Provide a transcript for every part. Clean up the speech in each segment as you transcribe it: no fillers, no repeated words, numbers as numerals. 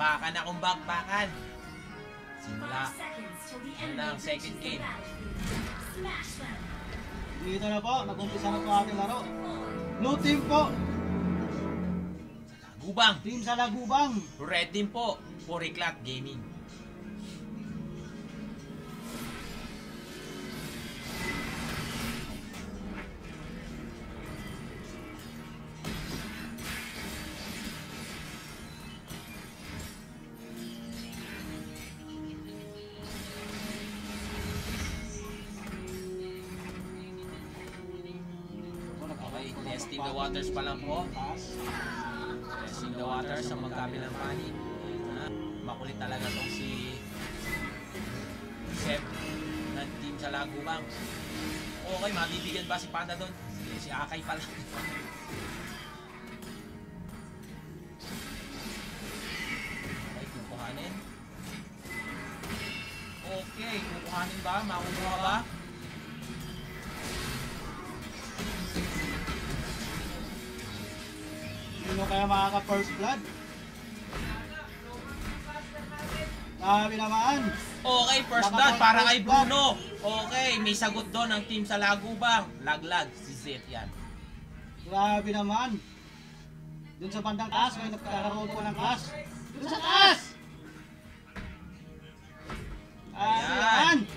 Baka na kung bakbakan. Simula na ang second game. Dito na po, nag-umpisa na po ating laro. Blue team po. Lagubang. Team sa Lagubang. Red team po. Puriklat Gaming. Testing the waters pa lang po. Testing the waters sa magkabilang panig. Makulit talaga itong si Sep ng team sa Lagubang. Okay, mabibigyan ba si Panda doon? Si Akay pala. Okay, kukuhanin. Okay, kukuhanin ba? Makukuha ba? Sino kaya makaka-first blood? Sabi naman. Okay, first blood para kay Bruno. Okay, may sagot doon ang team sa Lagubang. Laglag, si Zet yan. Grabe naman. Doon sa bandang taas, may nagkakaroon po ng taas. Doon sa taas! Ayan!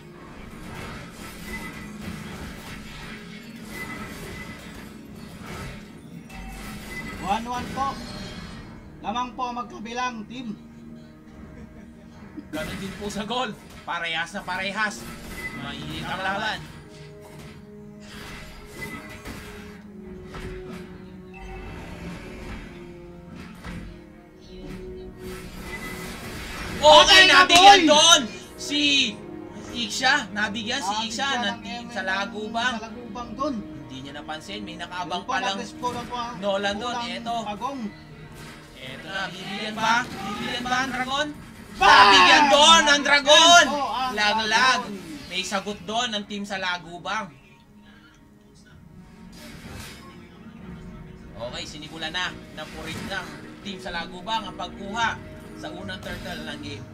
1-1 po. Lamang po magkabilang team. Ganun din po sa goal. Parehas na parehas. Mainit ang laban. Okay, nabigyan doon si Iksha. Nabigyan si Iksha ng team sa Lagubang. Sa Lagubang doon. Hindi niya napansin. May nakaabang palang Nolan doon. Eto. Eto na. Bibigyan ba? Bibigyan ba ang Dragon? Nabigyan doon ang Dragon! Laglag. May sagot doon ng team sa Lagubang. Okay, sinimula na ng purit ng team sa Lagubang ang pagkuha sa unang turtle ng game.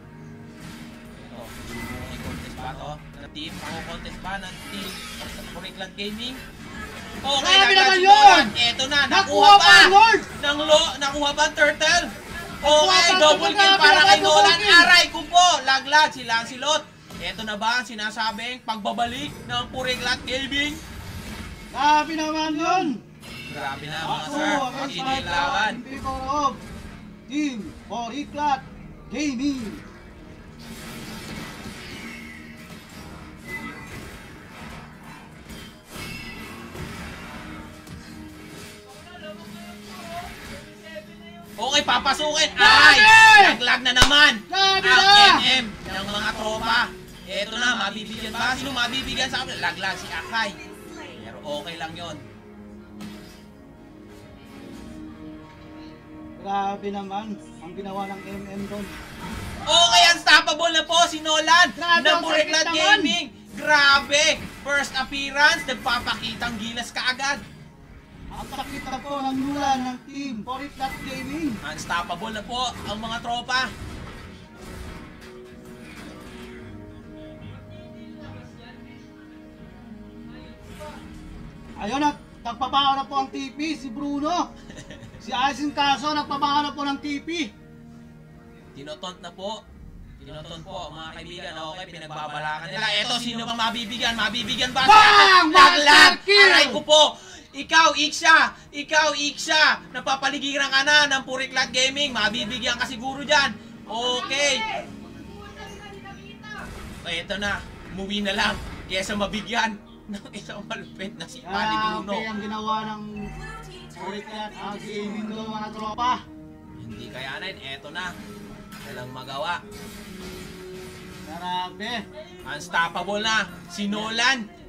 Ito, may contest ba ito ng team? Mako-contest ba ng team sa Puriklat Gaming? Okay, naman yun! Ito na, nakuha pa! Nakuha pa ang turtle! Okay, double kill para kay Nolan. Aray ko po! Laglag si Lancelot. Ito na ba ang sinasabing pagbabalik ng Puriklat Gaming? Sabi naman yun! Grabe na mga sir. Inilawan. Team Puriklat Gaming. Okay, papasukin. Ay! Naglag na naman. Ang MM ng mga tropa. Eto na, mabibigyan ba? Sino mabibigyan sa akin? Laglag si Akay. Pero okay lang yon. Grabe naman ang ginawa ng MM doon. Okay, unstoppable na po si Nolan ng Puriklat Gaming. Grabe! First appearance, nagpapakitang gilas kaagad. Ang sakit na po ng nulan ng team Puriklat Gaming. Unstoppable na po ang mga tropa. Ayun na, nagpabaho na po ang TP, si Bruno. Si Aisin Caso, nagpabaho na po ng TP. Tinotont na po. Tinotont po mga kaibigan. Okay, pinagbabalakan nila. Eto, sino pang mabibigyan? Mabibigyan ba? Bang! Laglag! Kill! Aray ko po! Ikaw, Iksha! Ikaw, Iksha! Napapaligiran ka na ng Puriklat Gaming. Mabibigyan ka siguro dyan. Okay. Eto na. Umuwi na lang. Kesa mabigyan ng isang malupit na si Pali Bruno. Grabe ang ginawa ng Puriklat Gaming doon mga tropa. Hindi kayanin. Eto na. Walang magawa. Grabe. Unstoppable na. Si Nolan.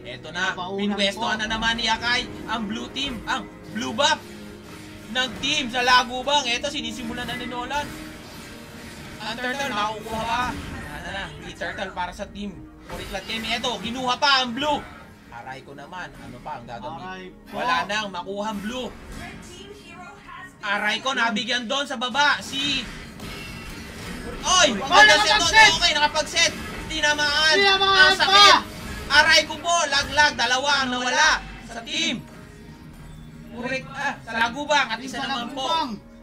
Eto na. Pinwestohan na naman ni Akay ang blue team. Ang blue buff ng team sa Lagubang. Eto, sinisimulan na ni Nolan. Ang turtle, makukuha pa. Ano na, turtle para sa team Puriklat Gaming. Eto, ginuha pa ang blue. Aray ko naman. Ano pa ang gagawin? Wala nang makuha ang blue. Aray ko, nabigyan doon sa baba. Si... Oy! nakapag-set! Okay, nakapag-set. Tinamaan. Tinamaan Ang sakit. Aray ko po, laglag. Dalawa ang nawala sa team. Sa lagubang at isa naman po.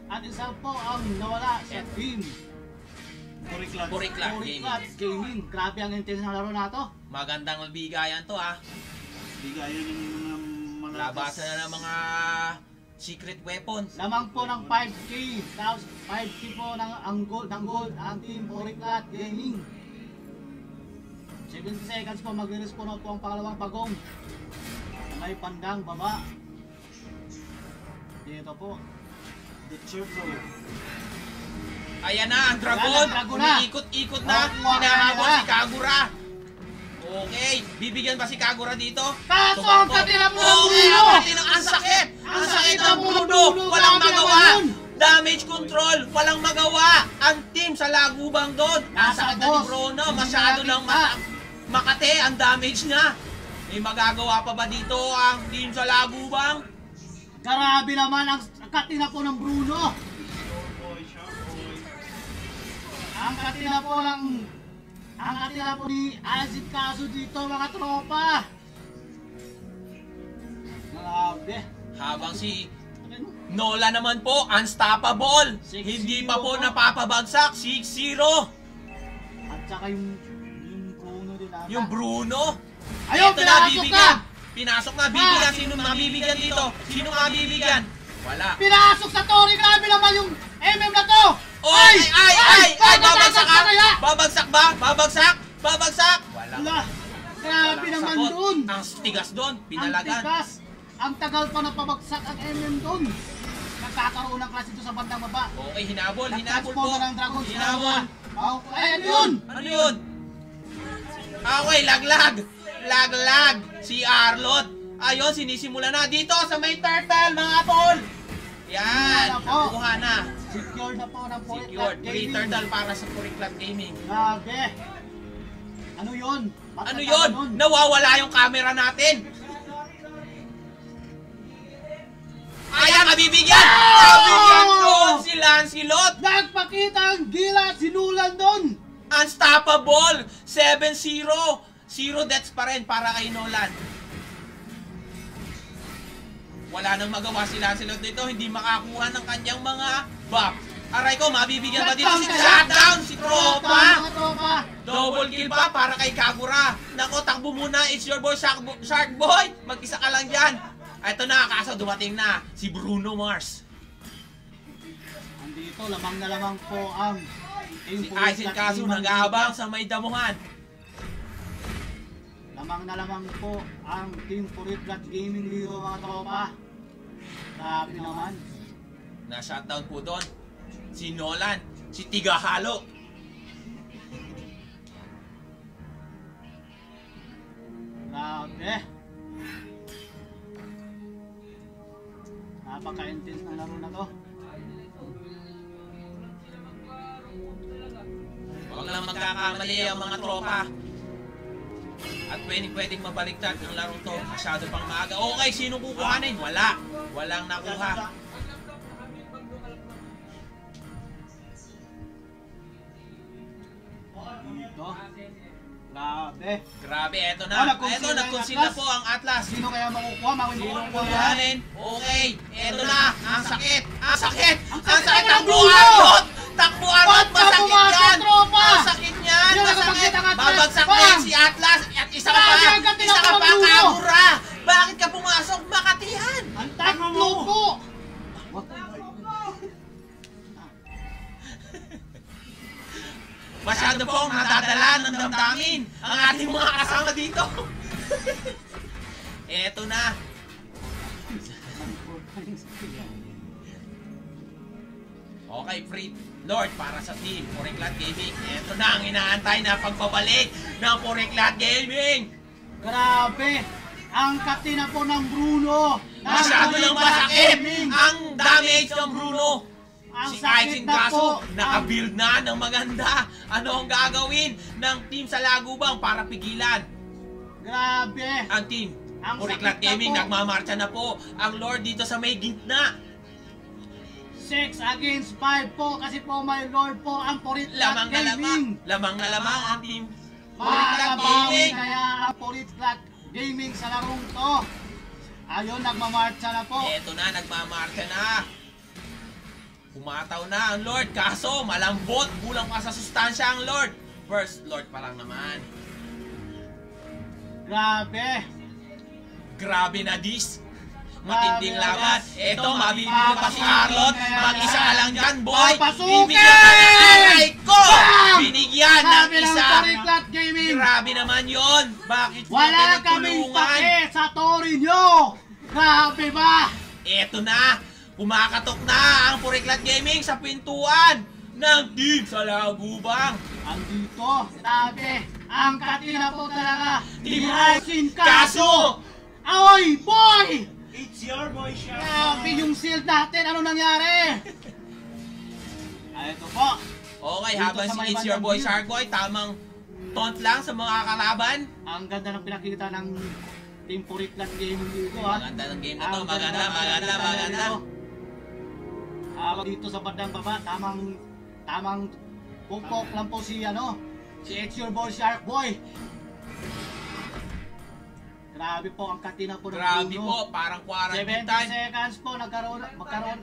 At isa po ang nawala sa team. Puriklat Gaming. Grabe ang intense ng laro na to. Magandang bigayan to ha. Bigayan ng mga Labasan na ng mga secret weapons. Lamang po ng 5K. Tapos 5K po ng gold ang team Puriklat Gaming. 70 seconds po magre-respawn po ang pangalawang bagong. May pandang baba. Dito po. The Circle. Ayan na, ang dragon. Ayan, ang dragon na. Umiikot-ikot na. Oh, Hinahabol na. si Kagura. Okay, bibigyan ba si Kagura dito? Kaso ang katira po ng Okay, Bruno! ang katira, ang sakit! Ang sakit ng Bruno! Walang magawa! Damage control! Walang magawa! Ang team sa lagubang doon! Nasa agad ni Bruno! Masyado nang makate ang damage niya! May magagawa pa ba dito ang team sa lagubang? Grabe naman ang katina po ng Bruno! Ang katina po ni Azit Kaso dito mga tropa! Grabe! Habang si Nola naman po, unstoppable! 6-0 Hindi pa po po. napapabagsak, 6-0! At saka yung Bruno din ata. Yung Bruno! Ayun, Ito na, pinasok bibigyan! na! Pinasok na, bibigyan! Sino mabibigyan dito? Sino mabibigyan? Wala. Pinasok sa Tori! Grabe naman yung MM na to! Ay! Babagsak ka! kaya! Babagsak ba? Babagsak? Babagsak? Wala. Wala! Grabe Walang naman sagot. dun! Ang tigas doon, Ang pinalagan. tigas! Ang tagal pa na pabagsak ang MM dun! Nagkakaroon ng klase ito sa bandang baba. Okay, hinabol po. Nag-transform na ng Dragon sa Hinabol. Oh, ayan yun! Ano yun? Okay, laglag. Laglag. Si Arlot. Ayun, sinisimula na. Dito sa may turtle, mga tol. Yan, Wala po. nakuha na. Secured na po ng Secured. Free turtle para sa Puriklat Gaming. Grabe! Ano yun? Ba't Ano nagkaganon? yun? Nawawala yung camera natin. Ayan, mabibigyan! Mabibigyan doon si Lancelot! Nagpakita ang gila, sinulan doon! Unstoppable! 7-0! 0 deaths pa rin para kay Nolan. Wala nang magawa si Lancelot dito, hindi makakuha ng kanyang mga buff. Aray ko, mabibigyan ba dito si Shutdown, si Tropa? Mga tropa! Double kill pa para kay Kagura. Nako, takbo muna, it's your boy Shark Boy. Mag-isa ka lang dyan. Ito na, kaso dumating na si Bruno Mars. Andito, lamang na lamang po ang Si Aizen Kaso nag-aabang sa may damuhan. Lamang na lamang po ang Team Puriklat Gaming dito mga tropa. Grabe naman. Na-shutdown po doon. Si Nolan, si Tigahalo. Grabe. Napaka-intense na laro na to. Huwag lang magkakamali ang mga tropa. At pwedeng mabaliktad ang laro to. Masyado pang maaga. Okay, sino kukuhanin? Wala. Walang nakuha. Dito. Grabe. Grabe, eto Ah, na. nagkonsil Eto, na yung nagkonsil na Atlas. po ang Atlas. Sino kaya makukuha? Sino Makukuha. kukuhanin? Okay, eto na. Ang sakit. Ang sakit. Ang sakit sakit. ng Takbo ulo! Arnott. Takbo Arnott. Ba't ka Masakit pumasok, yan. tropa? Masakit yan. Hindi na Masakit. nakapagkita ang Atlas. Babagsak na Bang! yan si Atlas. At isa ka Grabe, pa. ang ganda Isa ng ka pa, ulo! Kagura. Bakit ka pumasok? Makatihan. Ang tatlo po! Masyado pong nadadala ng damdamin ang ating mga kasama dito. Eto na. Okay, free Lord para sa team Puriklat Gaming. Eto na ang inaantay na pagbabalik ng Puriklat Gaming. Grabe! Ang katina po ng Bruno! Masyado lang masakit ang damage ng Bruno. Ang Si sakit Aizen na po! Kaso, nakabuild na ng maganda. Ano ang gagawin ng team sa Lagubang para pigilan? Grabe! Ang team Ang Puriklat sakit na Gaming po. nagmamarcha na po. Ang Lord dito sa may gitna. 6 against 5 po kasi po may Lord po ang Puritlat Lamang na lamang. Gaming. Lamang na lamang ang team Puritlat Marabawi Gaming. kaya ang Puritlat Gaming sa larong to. Ayun, nagmamarcha na po. Eto na, nagmamarka na. Kumataw na ang Lord, kaso malambot, kulang pa sa sustansya ang Lord. First Lord pa lang naman. Grabe. Grabe na dis. Matinding Grabe, laban. guys. Eto, mabibili pa si Arlot. Mag-isa ka lang dyan, boy. Papasukin! Bibigyan ka ng aray ko! Bam! Binigyan ng Sabi ng isa. Puritlat Gaming. Grabe naman yon. Bakit Wala sila kaming pinagtulungan? pake sa tori nyo. Grabe ba? Eto na, kumakatok na ang Puritlat Gaming sa pintuan ng team sa Lagubang. Andito, sabi, ang katina po talaga, Team Aisin Kaso! Kaso! Aoy, boy! It's your boy, Shark. Grabe yung shield natin, ano nangyari? Ay, ito po. Okay, Dito habang sa si may It's Your bandang Boy view. Sharkboy, tamang taunt lang sa mga kalaban. Ang ganda ng pinakita ng Team Puritlat Gaming dito, ha? Maganda ng game na to, Ang maganda, maganda, maganda. Dito sa bandang baba, tamang pukpok lang po si si It's Your Boy Shark Boy. Grabe po ang katina po ng Grabe Bruno. po, parang quarantine 70 time. seconds po, magkaroon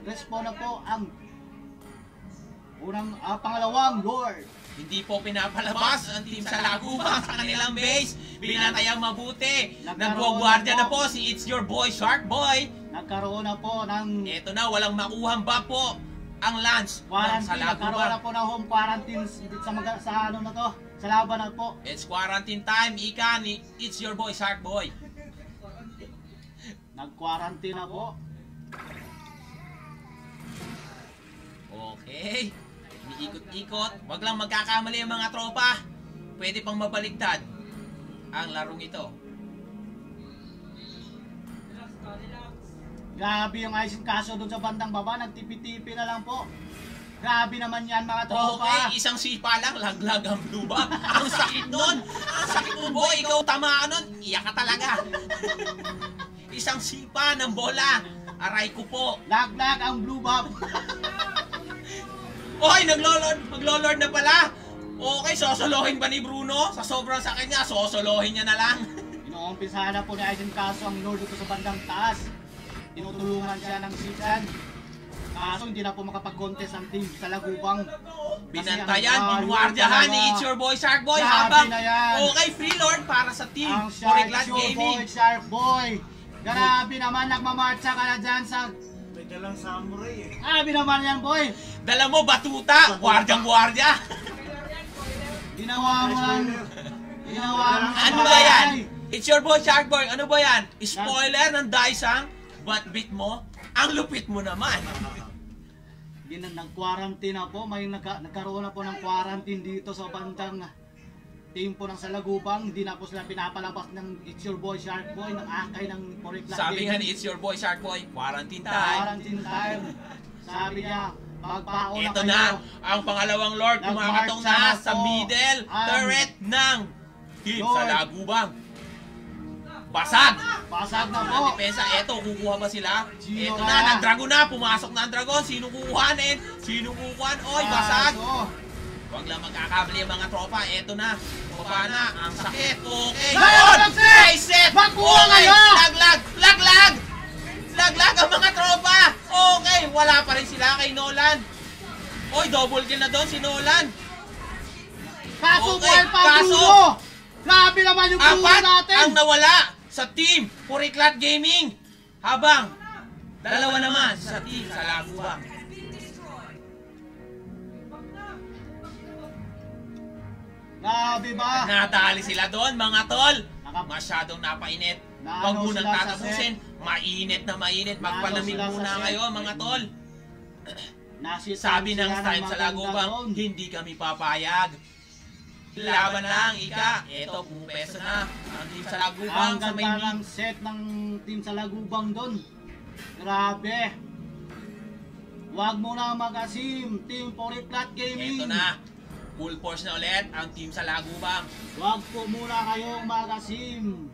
respawn na po ang pangalawang Lord. Hindi po pinapalabas ang team sa Lagubang sa kanilang base. Binatayang mabuti. Nagpo-guardia na po si It's Your Boy Sharkboy. Nagkaroon na po ng Eto na, walang makuhang ba po ang Lance sa quarantine, nagkaroon na Lagubang. po ng home quarantine sa na to, sa laban na po. It's quarantine time, ika ni It's Your Boy Sharkboy. Nag-quarantine na po. Okay. Umiikot-ikot. Wag lang magkakamali ang mga tropa. Pwede pang mabaligtad ang larong ito. Grabe yung Aisin Kaso doon sa bandang baba, nagtipi-tipi na lang po. Grabe naman yan mga tropa. Okay, isang sipa lang, laglag ang blue bomb. Ang sakit nun! Ang sakit nun, boy! Ikaw tamaan nun, iyak ka talaga. Isang sipa ng bola. Aray ko po. Laglag ang blue bomb. Oy, maglolord na pala. Okay, sosolohin ba ni Bruno? Sa sobrang sakit niya, sosolohin niya na lang. Inuumpisahan na po ni Aisin Kaso ang Lord dito sa bandang taas. Tinutulungan siya ng season. Kaso hindi na po makapag-contest ang team sa Lagubang. Binantayan, binuwardyahan ni It's Your Boy Sharkboy Grabe habang na yan. okay, free lord para sa team Ang Puritlat Shark Gaming. Boy, Shark Boy. Grabe naman, nagmamarcha ka na dyan sa... May dalang samurai eh. Grabe naman yan, boy. Dala mo batuta, gwardyang-gwardya. Ginawa mo lang. Ginawa mo. Ano ba yan? It's Your Boy Sharkboy, ano ba yan? Spoiler ng Daisang, but bit mo, ang lupit mo naman. Nag-quarantine na po. May nagkaroon na po ng quarantine dito sa bandang team po ng Salagubang. Hindi na po sila pinapalabas ng It's Your Boy Shark Boy, ng akay ng Puritlat Sabi nga Gaming. ni It's Your Boy Sharkboy, quarantine time. Quarantine time. Sabi niya, magpauna Ito kayo. na, ang pangalawang Lord kumakatong Nagmarcha na na sa po middle ang turret ng team Lord. sa Lagubang. Basag! Basag na po. Ang depensa, eto, kukuha ba sila? Sino Eto kaya? na, nag-dragon na, pumasok na ang dragon. Sino kukuhanin? Sino kukuhan? Oy, basag! Kaso, Huwag lang magkakabali ang mga tropa. Eto na, baba na, ang sakit. Okay, Gaya yun! ng set! Ay, set! Magkuha Okay, kayo! laglag! Laglag! Laglag ang mga tropa! Okay, wala pa rin sila kay Nolan. Oy, double kill na doon si Nolan. Kaso Okay, buhay pa ang kaso, Bruno. Grabe naman yung Bruno Apat natin. ang nawala sa team Puritlat Gaming. Habang dalawa naman sa team sa Lagubang. Grabe ba? Nadali sila doon mga tol. Naka- Masyadong napainit. Naano Huwag munang sila sa tatapusin. Mainit na mainit. Naano Magpalamig sila sa muna set. kayo mga tol. Nasitan Sabi ng sila time sa magandang Lagubang, round. hindi kami papayag. Laban lang, ika. Eto, pumeso na. Ang team sa Lagubang Ang sa may ganda ng set ng team sa Lagubang doon. Grabe. Huwag mo na mag-asim, Team Puritlat Gaming. Eto na. Full force na ulit ang team sa Lagubang. Huwag po muna kayong mag-asim.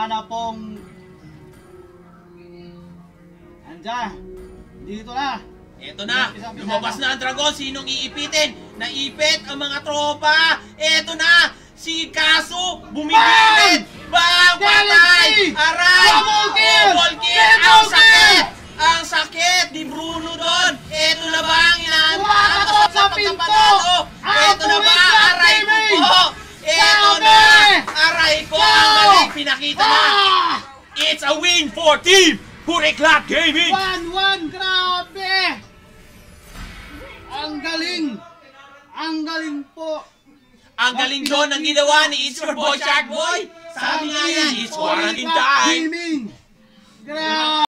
sana pong andyan, dito na. Eto na, lumabas na ang dragon. Sinong iipitin? Naipit ang mga tropa. Eto na, si Kaso bumibilit. Bang! Patay! Aray! Double kill! Double kill! Ang sakit! Ang sakit ni Bruno doon. Eto na ba ang Kumakatot sa pinto! Eto na ba? Ang Aray ko gaming! po! Eto na! Aray ko! Ang galing! Pinakita na! Ah! It's a win for Team Puriklat Gaming! 1-1, grabe! Ang galing! Ang galing po! Ang galing doon ang ginawa ni It's Your Boy Shark Boy! Sabi nga yan, it's quarantine time! Gaming! Grabe!